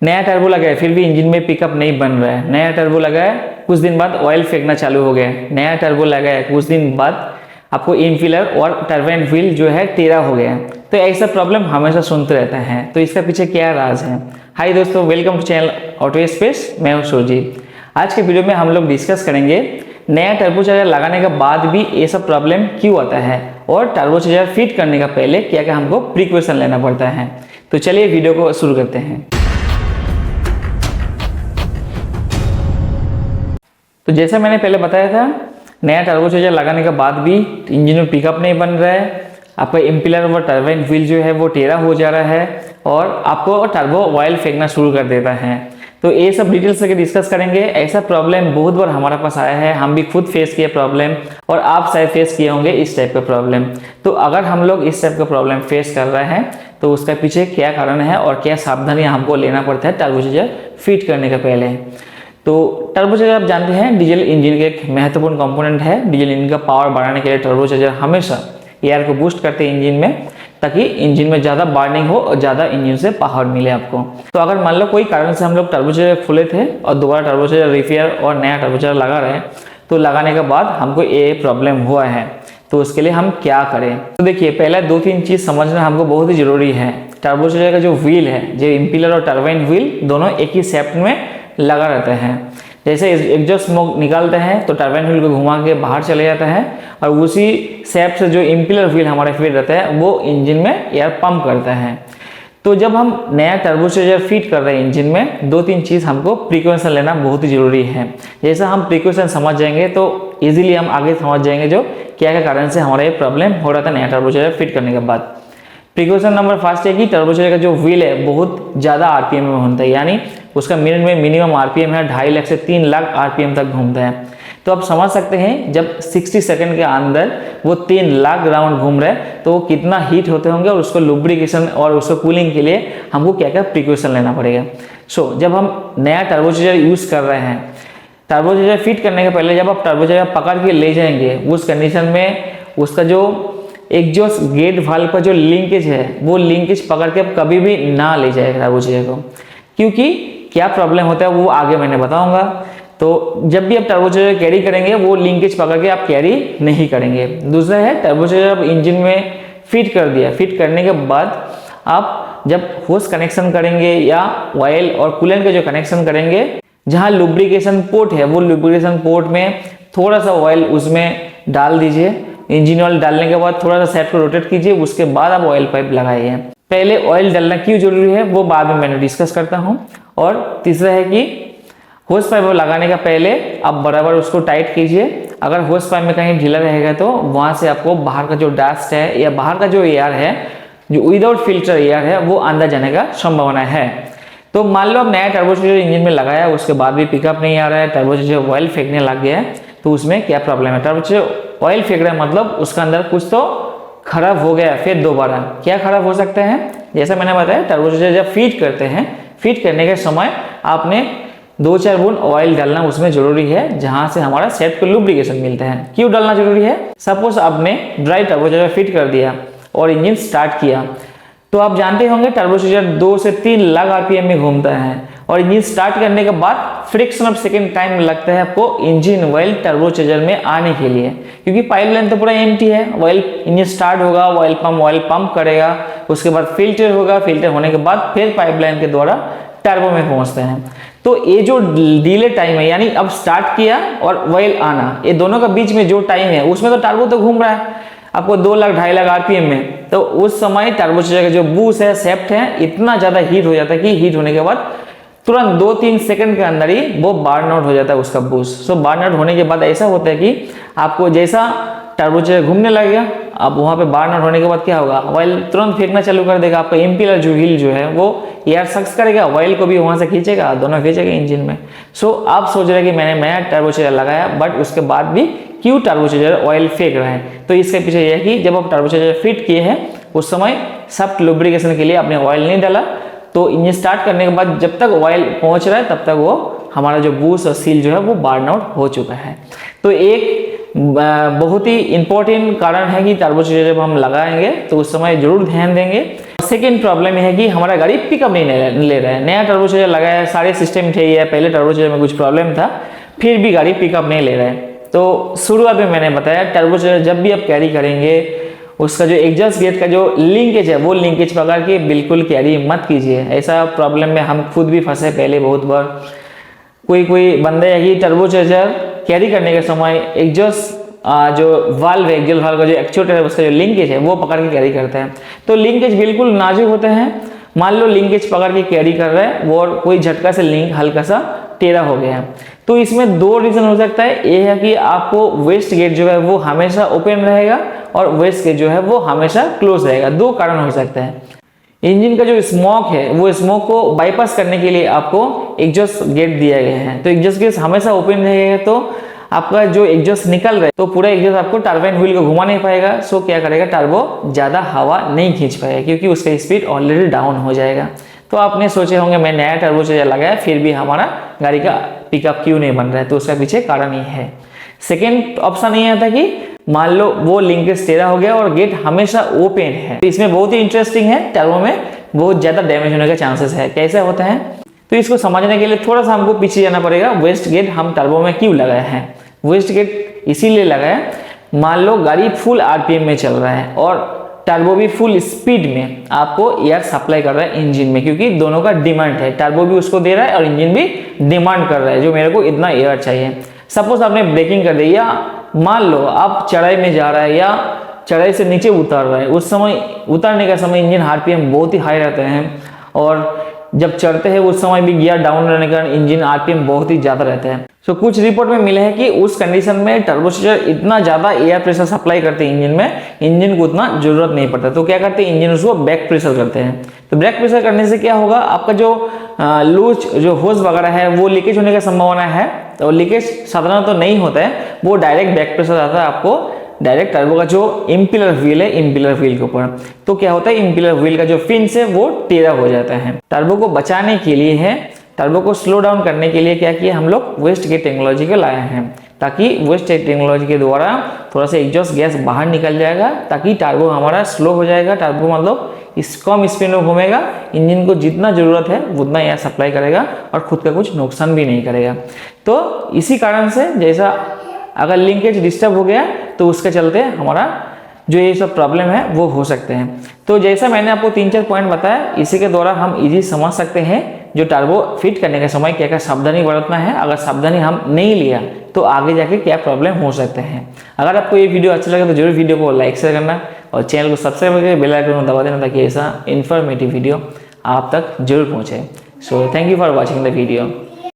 नया टर्बो लगा है फिर भी इंजन में पिकअप नहीं बन रहा है, नया टर्बो लगा है कुछ दिन बाद ऑयल फेंकना चालू हो गया है, नया टर्बो लगा है कुछ दिन बाद आपको इम्पिलर और टरबाइन व्हील जो है टेढ़ा हो गया है। तो ऐसा प्रॉब्लम हमेशा सुनते रहता है, तो इसका पीछे क्या राज है। हाय दोस्तों, welcome to channel auto space. मैं हूं सुरजीत। आज के वीडियो में हम लोग डिस्कस करेंगे नया टर्बोचार्जर लगाने के बाद भी ये सब प्रॉब्लम क्यों आता है और टर्बोचार्जर फिट करने का पहले क्या क्या हमको प्रिकॉशन लेना पड़ता है। तो चलिए वीडियो को शुरू करते हैं। तो जैसा मैंने पहले बताया था, नया टर्बोचार्जर लगाने के बाद भी इंजन में पिकअप नहीं बन रहा है, आपका इम्पिलर और टरबाइन व्हील जो है वो टेढ़ा हो जा रहा है और आपको टर्बो ऑयल फेंकना शुरू कर देता है। तो ये सब डिटेल्स लेकर डिस्कस करेंगे। ऐसा प्रॉब्लम बहुत बार हमारे पास आया है, हम भी खुद फेस किए प्रॉब्लम और आप शायद फेस किए होंगे इस टाइप का प्रॉब्लम। तो अगर हम लोग इस टाइप का प्रॉब्लम फेस कर रहे हैं तो उसका पीछे क्या कारण है और क्या सावधानियां हमको लेना पड़ता है टर्बोचार्जर फिट करने के पहले। तो टर्बोचार्जर आप जानते हैं डीजल इंजन का एक महत्वपूर्ण कंपोनेंट है। डीजल इंजन का पावर बढ़ाने के लिए टर्बोचार्जर हमेशा एयर को बूस्ट करते हैं इंजन में, ताकि इंजन में ज़्यादा बर्निंग हो और ज़्यादा इंजन से पावर मिले आपको। तो अगर मान लो कोई कारण से हम लोग टर्बोचार्जर खुले थे और दोबारा टर्बोचार्जर रिपेयर और नया टर्बोचार्जर लगा रहे हैं, तो लगाने के बाद हमको ये प्रॉब्लम हुआ है, तो उसके लिए हम क्या करें। तो देखिए, पहले 2-3 चीज़ समझना हमको बहुत ही ज़रूरी है। टर्बोचार्जर का जो व्हील है, जो इम्पिलर और टरबाइन व्हील दोनों एक ही शेफ्ट में लगा रहता है। जैसे एग्जॉस्ट स्मोक निकालते हैं तो टरबाइन व्हील को घुमा के बाहर चले जाता है और उसी शेफ्ट से जो इम्पिलर व्हील हमारे फिट रहता है वो इंजन में एयर पंप करता है। तो जब हम नया टर्बोचार्जर फिट कर रहे हैं इंजन में, 2-3 चीज़ हमको प्रिकॉशन लेना बहुत ही ज़रूरी है। जैसा हम प्रिकॉशन समझ जाएंगे तो ईजिली हम आगे समझ जाएंगे जो क्या क्या कारण से हमारा ये प्रॉब्लम हो रहा था नया टर्बोचार्जर फिट करने के बाद। प्रिकॉशन नंबर फर्स्ट है कि टर्बोचार्जर का जो व्हील है बहुत ज़्यादा आरपीएम में घूमता है, यानी उसका मिनट में मिनिमम आरपीएम है 2.5 लाख से 3 लाख आरपीएम तक घूमता है। तो आप समझ सकते हैं जब 60 सेकंड के अंदर वो 3 लाख राउंड घूम रहे हैं तो वो कितना हीट होते होंगे और उसको लुब्रिकेशन और उसको कूलिंग के लिए हमको क्या क्या प्रिकॉशन लेना पड़ेगा। जब हम नया टर्बोचार्जर यूज़ कर रहे हैं, टर्बोचार्जर फिट करने के पहले जब आप टर्बोचार्जर पकड़ के ले जाएंगे, उस कंडीशन में उसका जो एग्जॉस्ट गेट वाल्व का जो लिंकेज है वो लिंकेज पकड़ के कभी भी ना ले जाएगा टर्बोचार्जर को, क्योंकि क्या प्रॉब्लम होता है वो आगे मैंने बताऊंगा। तो जब भी आप टर्बोचार्जर कैरी करेंगे वो लिंकेज पकड़ के आप कैरी नहीं करेंगे। दूसरा है, टर्बोचार्जर आप इंजन में फिट कर दिया, फिट करने के बाद आप जब होस कनेक्शन करेंगे या ऑयल और कूलेंट का जो कनेक्शन करेंगे, जहाँ लुब्रिकेशन पोर्ट है वो लुब्रिकेशन पोर्ट में थोड़ा सा ऑयल उसमें डाल दीजिए। इंजन ऑयल डालने के बाद थोड़ा सा सेट को रोटेट कीजिए, उसके बाद आप ऑयल पाइप लगाइए। पहले ऑयल डालना क्यों जरूरी है वो बाद में मैंने डिस्कस करता हूं। और तीसरा है कि होस पाइप लगाने का पहले आप बराबर उसको टाइट कीजिए। अगर होस पाइप में कहीं ढीला रहेगा तो वहां से आपको बाहर का जो डस्ट है या बाहर का जो एयर है, जो विदाउट फिल्टर एयर है, वो अंदर जाने का संभावना है। तो मान लो आप नया टर्बोचार्जर इंजन में लगाया, उसके बाद भी पिकअप नहीं आ रहा है, टर्बोचार्जर ऑयल फेंकने लग गया है, तो उसमें क्या प्रॉब्लम है। टर्बोचार्जर ऑयल फेंक रहा है मतलब उसका अंदर कुछ तो खराब हो गया। फिर दोबारा क्या खराब हो सकता है, जैसा मैंने बताया टर्बोचार्जर जब फीड करते हैं, फीड करने के समय आपने 2-4 बूंद ऑयल डालना उसमें जरूरी है, जहां से हमारा सेट को लुब्रिकेशन मिलता है। क्यों डालना जरूरी है? सपोज आपने ड्राई टर्बोचार्जर फिट कर दिया और इंजन स्टार्ट किया, तो आप जानते होंगे टर्बोचार्जर 2 से 3 लाख आरपीएम में घूमता है और इंजन स्टार्ट करने के बाद फ्रिक्शन ऑफ सेकंड टाइम लगता है आपको इंजन ऑयल टर्बोचार्जर में आने के लिए, क्योंकि पाइपलाइन तो पूरा एम्प्टी है। ऑयल इंजन स्टार्ट होगा, ऑयल पंप करेगा, उसके बाद फिल्टर होगा, फिल्टर होने के बाद फिर पाइपलाइन के द्वारा टर्बो में पहुंचते हैं। तो ये जो डिले टाइम है, यानी अब स्टार्ट किया और ऑयल आना, ये दोनों का बीच में जो टाइम है उसमें तो टर्बो तो घूम रहा है आपको 2 लाख 2.5 लाख आरपीएम में। तो उस समय टर्बोचार्जर का जो बूस्ट है, शेफ्ट है, इतना ज्यादा हीट हो जाता है कि हीट होने के बाद तुरंत 2-3 सेकंड के अंदर ही वो बर्न आउट हो जाता है उसका बूस्ट। बर्न आउट होने के बाद ऐसा होता है कि आपको जैसा टर्बोचार्जर घूमने लगेगा, अब वहां पे बर्न आउट होने के बाद क्या होगा, ऑयल तुरंत फेंकना चालू कर देगा। आपका इम्पिलर जो व्हील जो है वो एयर सक्स करेगा, ऑयल को भी वहां से खींचेगा, दोनों खींचेगा इंजन में। आप सोच रहे हैं कि मैंने नया टर्बोचार्जर लगाया, बट उसके बाद भी क्यों टर्बोचार्जर ऑयल फेंक रहा है। तो इसके पीछे यह है कि जब आप टर्बोचार्जर फिट किए हैं उस समय सॉफ्ट लुब्रिकेशन के लिए आपने ऑयल नहीं डाला, तो इंजन स्टार्ट करने के बाद जब तक ऑयल पहुंच रहा है तब तक वो हमारा जो बूस्ट और सील जो है वो बर्न आउट हो चुका है। तो एक बहुत ही इंपॉर्टेंट कारण है कि टर्बोचार्जर जब हम लगाएंगे तो उस समय जरूर ध्यान देंगे सेकेंड प्रॉब्लम यह है कि हमारा गाड़ी पिकअप नहीं ले रहा है। नया टर्बोचार्जर लगाया है, सारे सिस्टम सही है, पहले टर्बोचार्जर में कुछ प्रॉब्लम था, फिर भी गाड़ी पिकअप नहीं ले रहा है। तो शुरुआत में मैंने बताया टर्बोचार्जर जब भी आप कैरी करेंगे उसका जो एग्जॉस्ट गेट का जो लिंकेज है वो लिंकेज पकड़ के बिल्कुल कैरी मत कीजिए। ऐसा प्रॉब्लम में हम खुद भी फंसे पहले बहुत बार। कोई बंदे है कि टर्बोचार्जर कैरी करने के समय एग्जॉस्ट जो वाल्व है, एग्जॉस्ट वाल्व का जो एक्चुएटर है उसका जो लिंकेज है वो पकड़ के कैरी करते हैं। तो लिंकेज बिल्कुल नाजुक होते हैं। मान लो लिंकेज पकड़ के कैरी कर रहे हैं और कोई झटका से लिंक हल्का सा टेढ़ा हो गया, तो इसमें दो रीजन हो सकता है। ये है कि आपको वेस्ट गेट जो है वो हमेशा ओपन रहेगा और वेस्ट गेट जो है वो हमेशा क्लोज रहेगा। दो कारण हो सकते हैं। इंजन का जो स्मोक है वो स्मोक को बाईपास करने के लिए आपको एग्जॉस्ट गेट दिया गया है। तो एग्जॉस्ट गेट हमेशा ओपन रहेगा तो आपका जो एग्जॉस्ट निकल रहा है तो पूरा एग्जॉस्ट आपको टरबाइन व्हील को घुमा नहीं पाएगा। सो क्या करेगा, टर्बो ज्यादा हवा नहीं खींच पाएगा क्योंकि उसका स्पीड ऑलरेडी डाउन हो जाएगा। तो आपने सोचे होंगे मैं नया टर्बोचार्जर लगाया फिर भी हमारा गाड़ी का पिकअप क्यों नहीं बन रहा है, तो उसका पीछे कारण ये है। सेकेंड ऑप्शन ये आता कि मान लो वो लिंकेज टेढ़ा हो गया और गेट हमेशा ओपन है। तो इसमें बहुत ही इंटरेस्टिंग है, टर्बो में बहुत ज्यादा डैमेज होने का चांसेस है। कैसे होता है, तो इसको समझने के लिए थोड़ा सा हमको पीछे जाना पड़ेगा। वेस्ट गेट हम टर्बो में क्यों लगाए हैं? वेस्ट गेट इसीलिए लगाया, मान लो गाड़ी फुल आरपीएम में चल रहा है और टर्बो भी फुल स्पीड में आपको एयर सप्लाई कर रहा है इंजन में, क्योंकि दोनों का डिमांड है। टर्बो भी उसको दे रहा है और इंजन भी डिमांड कर रहा है जो मेरे को इतना एयर चाहिए। सपोज आपने ब्रेकिंग कर दी या मान लो आप चढ़ाई में जा रहा है या चढ़ाई से नीचे उतर रहा है, उस समय उतरने का समय इंजन आरपीएम बहुत ही हाई रहते हैं और जब चढ़ते हैं उस समय भी गियर डाउन रहने के कारण इंजन आरपीएम बहुत ही ज्यादा रहते हैं। तो कुछ रिपोर्ट में मिले हैं कि उस कंडीशन में टर्बोचार्जर इतना ज्यादा एयर प्रेशर सप्लाई करते हैं इंजन में, इंजन को उतना जरूरत नहीं पड़ता। तो क्या करते हैं, इंजन उसको बैक प्रेशर करते हैं। तो बैक प्रेशर करने से क्या होगा, आपका जो लूज जो होज वगैरह है वो लीकेज होने की संभावना है। तो लीकेज साधारण तो नहीं होता है, वो डायरेक्ट बैक प्रेशर आता है आपको डायरेक्ट टर्बो का जो इम्पिलर व्हील है, इम्पिलर व्हील के ऊपर। तो क्या होता है, इम्पिलर व्हील का जो फिन्स है वो टेढ़ा हो जाता है। टर्बो को बचाने के लिए है, टर्बो को स्लो डाउन करने के लिए क्या किया हम लोग, वेस्ट गेट टेक्नोलॉजी को लाए हैं, ताकि वेस्ट गेट टेक्नोलॉजी के द्वारा थोड़ा सा एग्जॉस्ट गैस बाहर निकल जाएगा, ताकि टर्बो हमारा स्लो हो जाएगा। टर्बो मतलब इस कम स्पीड में घूमेगा, इंजन को जितना जरूरत है उतना एयर सप्लाई करेगा और खुद का कुछ नुकसान भी नहीं करेगा। तो इसी कारण से जैसा अगर लिंकेज डिस्टर्ब हो गया तो उसके चलते हमारा जो ये सब प्रॉब्लम है वो हो सकते हैं। तो जैसा मैंने आपको 3-4 पॉइंट बताया, इसी के द्वारा हम इजी समझ सकते हैं जो टर्बो फिट करने के समय क्या क्या सावधानी बरतना है। अगर सावधानी हम नहीं लिया तो आगे जाके क्या प्रॉब्लम हो सकते हैं। अगर आपको ये वीडियो अच्छा लगे तो जरूर वीडियो को लाइक शेयर करना और चैनल को सब्सक्राइब करके बेल आइकन दबा देना, ताकि ऐसा इन्फॉर्मेटिव वीडियो आप तक जरूर पहुँचे। So thank you for watching the video.